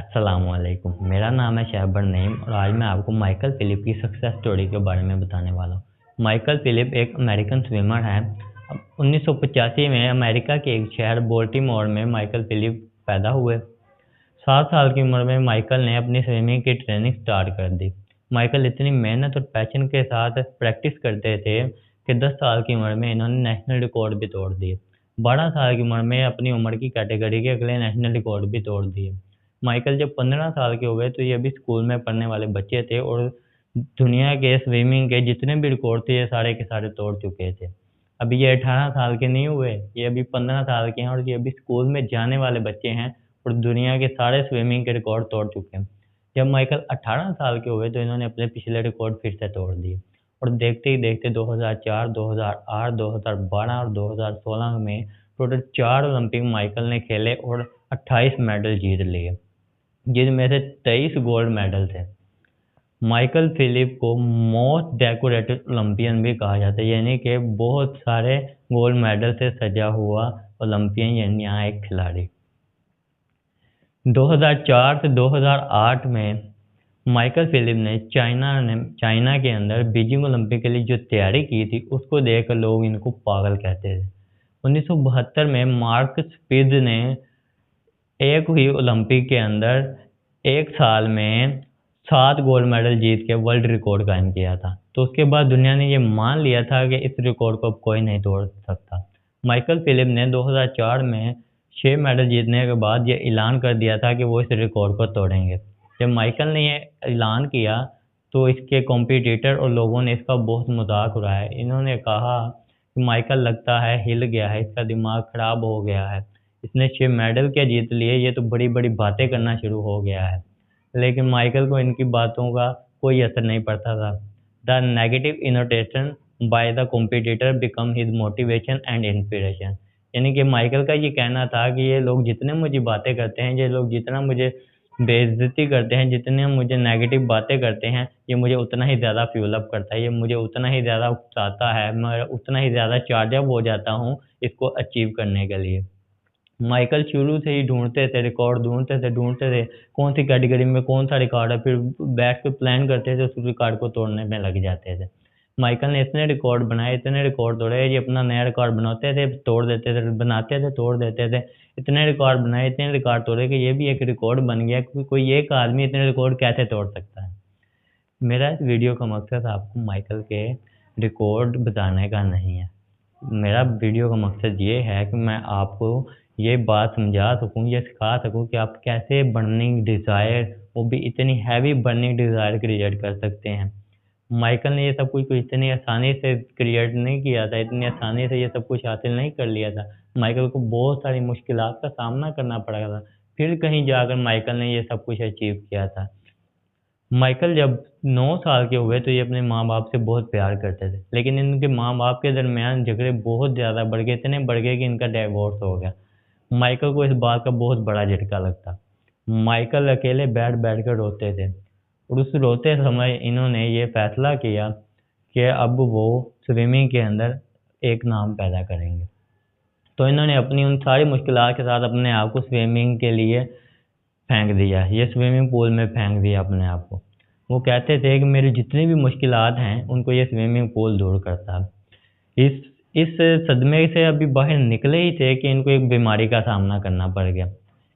अस्सलामुअलैकुम। मेरा नाम है शहबर नईम और आज मैं आपको माइकल फिलिप की सक्सेस स्टोरी के बारे में बताने वाला हूँ। माइकल फिलिप एक अमेरिकन स्विमर है। 1985 में अमेरिका के एक शहर बोल्टीमोर में माइकल फिलिप पैदा हुए। 7 साल की उम्र में माइकल ने अपनी स्विमिंग की ट्रेनिंग स्टार्ट कर दी। माइकल इतनी मेहनत और पैशन के साथ प्रैक्टिस करते थे कि 10 साल की उम्र में इन्होंने नेशनल रिकॉर्ड भी तोड़ दिए। 12 साल की उम्र में अपनी उम्र की कैटेगरी के अगले नेशनल रिकॉर्ड भी तोड़ दिए। माइकल जब 15 साल के हो गए तो ये अभी स्कूल में पढ़ने वाले बच्चे थे और दुनिया के स्विमिंग के जितने भी रिकॉर्ड थे ये सारे के सारे तोड़ चुके थे। अभी ये 18 साल के नहीं हुए, ये अभी 15 साल के हैं और ये अभी स्कूल में जाने वाले बच्चे हैं और दुनिया के सारे स्विमिंग के रिकॉर्ड तोड़ चुके हैं। जब माइकल 18 साल के हुए तो इन्होंने अपने पिछले रिकॉर्ड फिर से तोड़ दिए और देखते ही देखते 2004, 2008, 2012 और 2016 में टोटल 4 ओलंपिक माइकल ने खेले और 28 मेडल जीत लिए, जिनमें से 23 गोल्ड मेडल थे। माइकल फिलिप को मोस्ट डेकोरेटेड ओलंपियन भी कहा जाता है, यानी कि बहुत सारे गोल्ड मेडल से सजा हुआ ओलंपियन, यानी यहाँ एक खिलाड़ी। 2004 से 2008 में माइकल फिलिप ने चाइना के अंदर बीजिंग ओलंपिक के लिए जो तैयारी की थी उसको देखकर लोग इनको पागल कहते थे। 1972 में मार्क स्पिद ने एक ही ओलंपिक के अंदर एक साल में 7 गोल्ड मेडल जीत के वर्ल्ड रिकॉर्ड कायम किया था। तो उसके बाद दुनिया ने ये मान लिया था कि इस रिकॉर्ड को अब कोई नहीं तोड़ सकता। माइकल फिलिप ने 2004 में 6 मेडल जीतने के बाद ये ऐलान कर दिया था कि वो इस रिकॉर्ड को तोड़ेंगे। जब माइकल ने ये ऐलान किया तो इसके कॉम्पिटिटर और लोगों ने इसका बहुत मजाक उड़ाया। इन्होंने कहा कि माइकल लगता है हिल गया है, इसका दिमाग खराब हो गया है, इसने 6 मेडल क्या जीत लिए, ये तो बड़ी बड़ी बातें करना शुरू हो गया है। लेकिन माइकल को इनकी बातों का कोई असर नहीं पड़ता था। The negative annotation by the competitor become his motivation and inspiration. यानी कि माइकल का ये कहना था कि ये लोग जितने मुझे बातें करते हैं, ये लोग जितना मुझे बेइज्जती करते हैं, जितने मुझे नेगेटिव बातें करते हैं, ये मुझे उतना ही ज़्यादा फ्यूल अप करता है, ये मुझे उतना ही ज़्यादा उकसाता है, मैं उतना ही ज़्यादा चार्ज अप हो जाता हूँ इसको अचीव करने के लिए। माइकल शुरू से ही ढूँढते थे, रिकॉर्ड ढूँढते थे, कौन सी कैटेगरी में कौन सा रिकॉर्ड है, फिर बैठ के प्लान करते थे, उस रिकॉर्ड को तोड़ने में लग जाते थे। माइकल ने इतने रिकॉर्ड बनाए, इतने रिकॉर्ड तोड़े, ये अपना नया रिकॉर्ड बनाते थे, तोड़ देते थे, बनाते थे, तोड़ देते थे। इतने रिकॉर्ड बनाए, इतने रिकॉर्ड तोड़े कि ये भी एक रिकॉर्ड बन गया कि कोई एक आदमी इतने रिकॉर्ड कैसे तोड़ सकता है। मेरा इस वीडियो का मकसद आपको माइकल के रिकॉर्ड बताने का नहीं है। मेरा वीडियो का मकसद ये है कि मैं आपको ये बात समझा सकूँ, ये सिखा सकूँ कि आप कैसे बर्निंग डिज़ायर, वो भी इतनी हैवी बर्निंग डिज़ायर क्रिएट कर सकते हैं। माइकल ने ये सब कुछ इतनी आसानी से क्रिएट नहीं किया था, इतनी आसानी से ये सब कुछ हासिल नहीं कर लिया था। माइकल को बहुत सारी मुश्किलात का सामना करना पड़ा था, फिर कहीं जाकर माइकल ने ये सब कुछ अचीव किया था। माइकल जब 9 साल के हुए तो ये अपने माँ-बाप से बहुत प्यार करते थे, लेकिन इनके माँ-बाप के दरमियान झगड़े बहुत ज़्यादा बढ़ गए, इतने बढ़ गए कि इनका डिवोर्स हो गया। माइकल को इस बात का बहुत बड़ा झटका लगता। माइकल अकेले बैठ-बैठ कर रोते थे और उस रोते समय इन्होंने ये फैसला किया कि अब वो स्विमिंग के अंदर एक नाम पैदा करेंगे। तो इन्होंने अपनी उन सारी मुश्किलात के साथ अपने आप को स्विमिंग के लिए फेंक दिया, ये स्विमिंग पूल में फेंक दिया अपने आप को। वो कहते थे कि मेरी जितनी भी मुश्किलात हैं, उनको ये स्विमिंग पूल दूर करता है। इस सदमे से अभी बाहर निकले ही थे कि इनको एक बीमारी का सामना करना पड़ गया।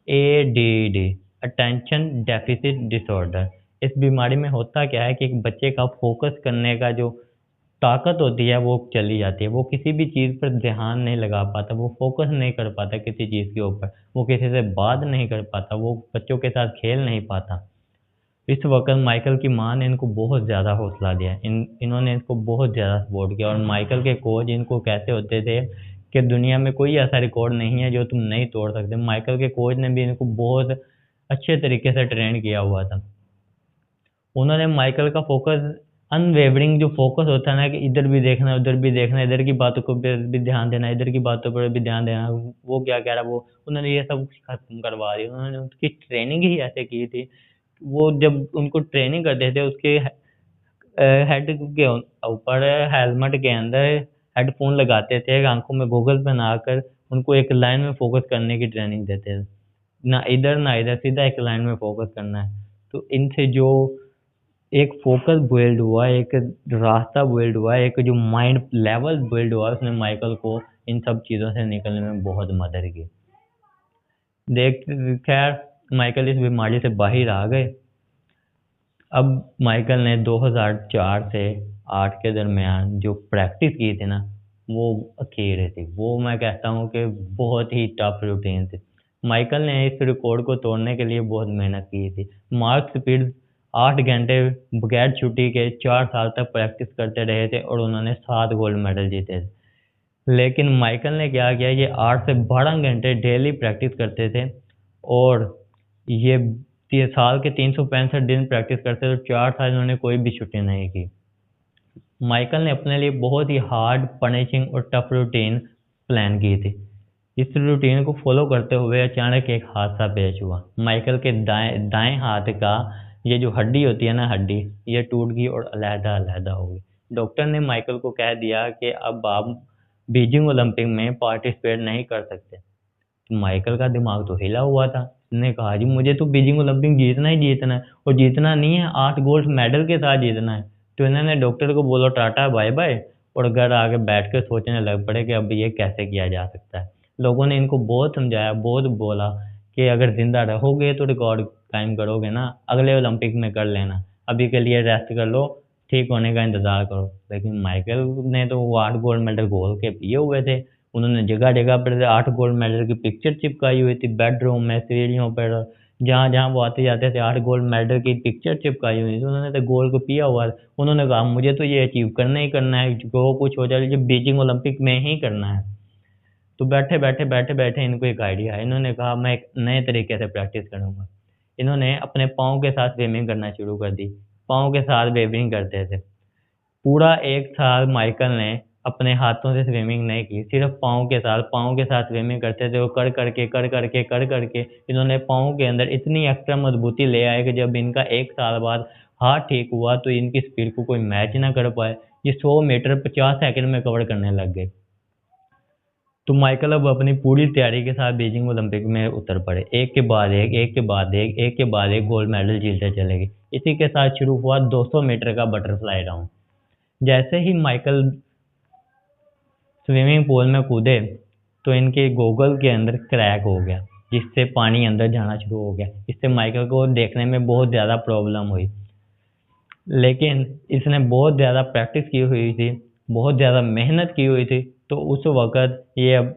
ADD, attention deficit disorder. इस बीमारी में होता क्या है कि एक बच्चे का फोकस करने का जो ताकत होती है वो चली जाती है, वो किसी भी चीज़ पर ध्यान नहीं लगा पाता, वो फोकस नहीं कर पाता किसी चीज़ के ऊपर, वो किसी से बात नहीं कर पाता, वो बच्चों के साथ खेल नहीं पाता। इस वक़्त माइकल की माँ ने इनको बहुत ज़्यादा हौसला दिया, इन्होंने इनको बहुत ज़्यादा सपोर्ट किया और माइकल के कोच इनको कहते होते थे कि दुनिया में कोई ऐसा रिकॉर्ड नहीं है जो तुम नहीं तोड़ सकते। माइकल के कोच ने भी इनको बहुत अच्छे तरीके से ट्रेन किया हुआ था। उन्होंने माइकल का फोकस, अनवेवरिंग जो फोकस होता है ना कि इधर भी देखना है, उधर भी देखना है, इधर की बातों को भी ध्यान देना है, इधर की बातों पर भी ध्यान देना है, वो क्या कह रहा है वो, उन्होंने ये सब खत्म करवा दिया। उन्होंने उसकी ट्रेनिंग ही ऐसे की थी। वो जब उनको ट्रेनिंग करते थे उसके हेड के ऊपर हेलमेट के अंदर हेडफोन लगाते थे, आंखों में गॉगल्स बनाकर उनको एक लाइन में फोकस करने की ट्रेनिंग देते थे। ना इधर ना इधर, सीधा एक लाइन में फोकस करना है। तो इनसे जो एक फोकस बिल्ड हुआ, एक रास्ता बिल्ड हुआ, एक जो माइंड लेवल बिल्ड हुआ, उसने माइकल को इन सब चीज़ों से निकलने में बहुत मदद की। देख खैर माइकल इस बीमारी से बाहर आ गए। अब माइकल ने 2004 से 8 के दरमियान जो प्रैक्टिस की थी ना, वो अकेले थी। वो मैं कहता हूँ कि बहुत ही टफ रूटीन थी। माइकल ने इस रिकॉर्ड को तोड़ने के लिए बहुत मेहनत की थी। मार्क स्पीड 8 घंटे बगैर छुट्टी के 4 साल तक प्रैक्टिस करते रहे थे और उन्होंने 7 गोल्ड मेडल जीते थे। लेकिन माइकल ने क्या किया, ये 8 से 12 घंटे डेली प्रैक्टिस करते थे और ये साल के 365 दिन प्रैक्टिस करते थे। 4 साल इन्होंने कोई भी छुट्टी नहीं की। माइकल ने अपने लिए बहुत ही हार्ड, पनिशिंग और टफ रूटीन प्लान की थी। इस रूटीन को फॉलो करते हुए अचानक एक हादसा पेश हुआ। माइकल के दाएं दाएं हाथ का ये जो हड्डी होती है ना, हड्डी ये टूट गई और अलहदा अलहदा हो गई। डॉक्टर ने माइकल को कह दिया कि अब आप बीजिंग ओलंपिक में पार्टिसिपेट नहीं कर सकते। तो माइकल का दिमाग तो हिला हुआ था। उसने कहा जी मुझे तो बीजिंग ओलंपिक जीतना ही जीतना है, और जीतना नहीं है 8 गोल्ड मेडल के साथ जीतना है। तो इन्होंने डॉक्टर को बोला टाटा बाय बाय और घर आके बैठ कर सोचने लग पड़े कि अब ये कैसे किया जा सकता है। लोगों ने इनको बहुत समझाया, बहुत बोला कि अगर जिंदा रहोगे तो रिकॉर्ड कायम करोगे ना, अगले ओलंपिक में कर लेना, अभी के लिए रेस्ट कर लो, ठीक होने का इंतजार करो। लेकिन माइकल ने तो वो 8 गोल्ड मेडल घोल के पिए हुए थे। उन्होंने जगह जगह पर 8 गोल्ड मेडल की पिक्चर चिपकाई हुई थी, बेडरूम में, सीढ़ियों पर, जहाँ जहाँ वो आते जाते थे 8 गोल्ड मेडल की पिक्चर चिपकाई हुई थी। उन्होंने तो गोल्ड को पिया हुआ था। उन्होंने कहा मुझे तो ये अचीव करना ही करना है, जो कुछ हो जाए, जो बीजिंग ओलंपिक में ही करना है। तो बैठे इनको एक आइडिया है। इन्होंने कहा मैं एक नए तरीके से प्रैक्टिस करूँगा। इन्होंने अपने पाँव के साथ स्विमिंग करना शुरू कर दी। पाँव के साथ स्विमिंग करते थे। पूरा 1 साल माइकल ने अपने हाथों से स्विमिंग नहीं की, सिर्फ़ पाँव के साथ स्विमिंग करते थे। वो कर करके इन्होंने पाँव के अंदर इतनी एक्स्ट्रा मज़बूती ले आए कि जब इनका 1 साल बाद हाथ ठीक हुआ तो इनकी स्पीड को कोई मैच ना कर पाए। ये 100 मीटर 50 सेकंड में कवर करने लग गए। तो माइकल अब अपनी पूरी तैयारी के साथ बीजिंग ओलंपिक में उतर पड़े। एक के बाद एक गोल्ड मेडल जीतते चले गए। इसी के साथ शुरू हुआ 200 मीटर का बटरफ्लाई राउंड। जैसे ही माइकल स्विमिंग पूल में कूदे तो इनके गॉगल के अंदर क्रैक हो गया, जिससे पानी अंदर जाना शुरू हो गया। इससे माइकल को देखने में बहुत ज़्यादा प्रॉब्लम हुई। लेकिन इसने बहुत ज़्यादा प्रैक्टिस की हुई थी, बहुत ज़्यादा मेहनत की हुई थी, तो उस वक़्त ये अब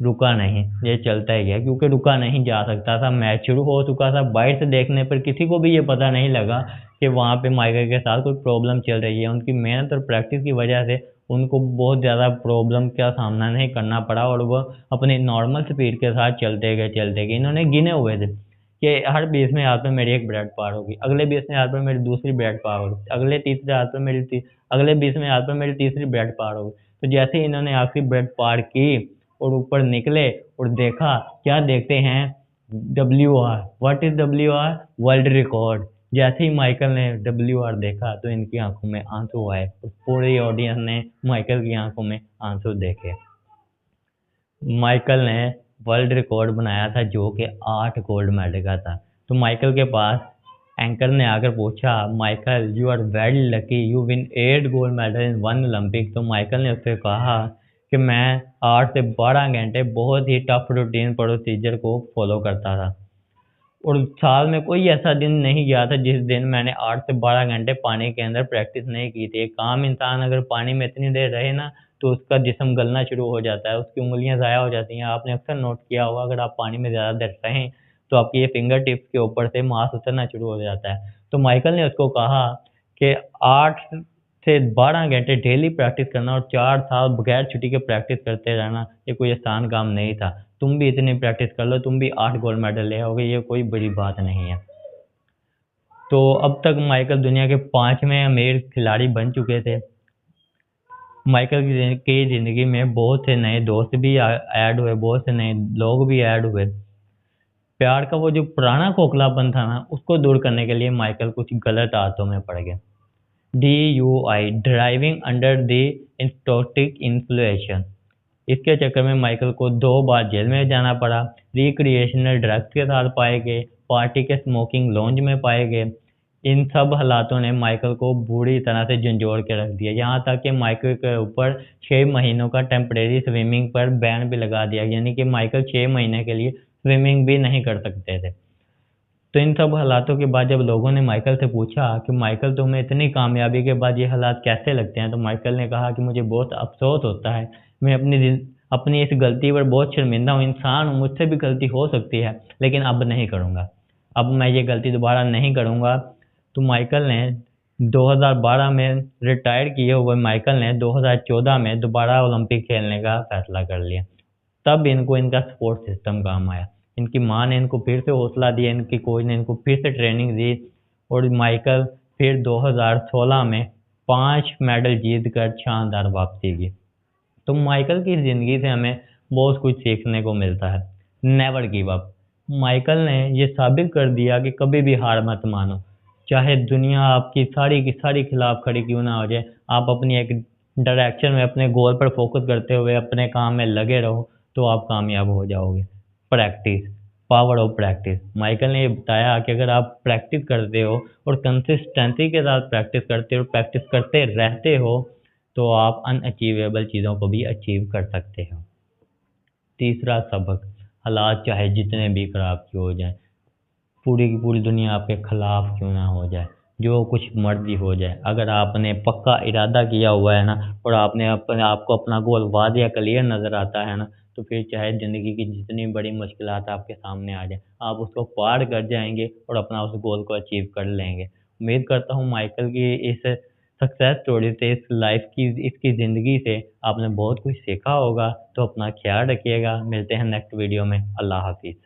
रुका नहीं, ये चलता ही गया, क्योंकि रुका नहीं जा सकता था। मैच शुरू हो चुका था। बाहर से देखने पर किसी को भी ये पता नहीं लगा कि वहाँ पे माइकल के साथ कोई प्रॉब्लम चल रही है। उनकी मेहनत और प्रैक्टिस की वजह से उनको बहुत ज़्यादा प्रॉब्लम का सामना नहीं करना पड़ा और वो अपनी नॉर्मल स्पीड के साथ चलते गए। इन्होंने गिने हुए थे कि हर 20वें हाथ में मेरी एक ब्रेड पार होगी, अगले 20वें हाथ में मेरी दूसरी ब्रेड पार होगी, अगले 20वें हाथ में मेरी तीसरी ब्रेड पार होगी। तो जैसे ही इन्होंने आखिरी ब्रेड पार की और ऊपर निकले और देखा, क्या देखते हैं, WR। What is WR? World record. जैसे ही माइकल ने WR देखा तो इनकी आंखों में आंसू आए और पूरी ऑडियंस ने माइकल की आंखों में आंसू देखे। माइकल ने वर्ल्ड रिकॉर्ड बनाया था जो कि 8 गोल्ड मेडल का था। तो माइकल के पास एंकर ने आकर पूछा, Michael you are very lucky, you win 8 gold medal in 1 Olympic. तो माइकल ने उससे कहा कि मैं 8 से 12 घंटे बहुत ही टफ रूटीन प्रोसीजर को फॉलो करता था और साल में कोई ऐसा दिन नहीं गया था जिस दिन मैंने 8 से 12 घंटे पानी के अंदर प्रैक्टिस नहीं की थी। एक आम इंसान अगर पानी में इतनी देर रहे ना तो उसका जिस्म गलना शुरू हो जाता है, उसकी उँगलियां ज़ाया हो जाती हैं। आपने अक्सर नोट किया होगा, अगर आप पानी में ज़्यादा देर रहें तो आपकी ये फिंगर टिप्स के ऊपर से मांस उतरना शुरू हो जाता है। तो माइकल ने उसको कहा कि 8 से 12 घंटे डेली प्रैक्टिस करना और 4 साल बगैर छुट्टी के प्रैक्टिस करते रहना, ये कोई आसान काम नहीं था। तुम भी इतनी प्रैक्टिस कर लो, तुम भी 8 गोल्ड मेडल ले आओगे, ये कोई बड़ी बात नहीं है। तो अब तक माइकल दुनिया के 5वें अमीर खिलाड़ी बन चुके थे। माइकल की ज़िंदगी में बहुत से नए दोस्त भी ऐड हुए, बहुत से नए लोग भी ऐड हुए। प्यार का वो जो पुराना खोखलापन था ना, उसको दूर करने के लिए माइकल कुछ गलत आदतों में पड़ गया। DUI, driving under the intoxic influence. इसके चक्कर में माइकल को 2 बार जेल में जाना पड़ा, रिक्रिएशनल ड्रग्स के साथ पाए गए, पार्टी के स्मोकिंग लॉन्ज में पाए गए। इन सब हालातों ने माइकल को बुरी तरह से झंझोड़ के रख दिया, यहाँ तक कि माइकल के ऊपर 6 महीनों का टेम्परेरी स्विमिंग पर बैन भी लगा दिया, यानी कि माइकल 6 महीने के लिए स्विमिंग भी नहीं कर सकते थे। तो इन सब हालातों के बाद जब लोगों ने माइकल से पूछा कि माइकल तुम्हें इतनी कामयाबी के बाद ये हालात कैसे लगते हैं, तो माइकल ने कहा कि मुझे बहुत अफ़सोस होता है, मैं अपनी इस गलती पर बहुत शर्मिंदा हूँ, इंसान हूँ, मुझसे भी गलती हो सकती है, लेकिन अब नहीं करूँगा, अब मैं ये गलती दोबारा नहीं करूँगा। तो माइकल ने 2012 में रिटायर किए हुए माइकल ने 2014 में दोबारा ओलंपिक खेलने का फैसला कर लिया। तब इनको इनका सपोर्ट सिस्टम काम आया। इनकी माँ ने इनको फिर से हौसला दिया, इनकी कोच ने इनको फिर से ट्रेनिंग दी और माइकल फिर 2016 में 5 मेडल जीत कर शानदार वापसी की। तो माइकल की ज़िंदगी से हमें बहुत कुछ सीखने को मिलता है। Never give up. माइकल ने ये साबित कर दिया कि कभी भी हार मत मानो। चाहे दुनिया आपकी सारी की सारी खिलाफ खड़ी क्यों ना हो जाए, आप अपनी एक डायरेक्शन में अपने गोल पर फोकस करते हुए अपने काम में लगे रहो, तो आप कामयाब हो जाओगे। Practice, power of practice. Michael ने ये बताया कि अगर आप प्रैक्टिस करते हो और कंसिस्टेंसी के साथ प्रैक्टिस करते हो, प्रैक्टिस करते रहते हो, तो आप अनअचीवेबल चीज़ों को भी अचीव कर सकते हो। तीसरा सबक, हालात चाहे जितने भी खराब क्यों हो जाएँ, पूरी की पूरी दुनिया आपके खिलाफ क्यों ना हो जाए, जो कुछ मर्ज़ी हो जाए, अगर आपने पक्का इरादा किया हुआ है ना और आपने अपने आपको अपना गोल वाज़िया क्लियर नज़र आता है ना, तो फिर चाहे ज़िंदगी की जितनी बड़ी मुश्किलात आपके सामने आ जाएँ, आप उसको पार कर जाएँगे और अपना उस गोल को अचीव कर लेंगे। उम्मीद करता हूँ माइकल की इस सक्सेस स्टोरी से, इस लाइफ़ की, इसकी ज़िंदगी से आपने बहुत कुछ सीखा होगा। तो अपना ख़्याल रखिएगा, मिलते हैं नेक्स्ट वीडियो में। अल्लाह हाफ़िज़।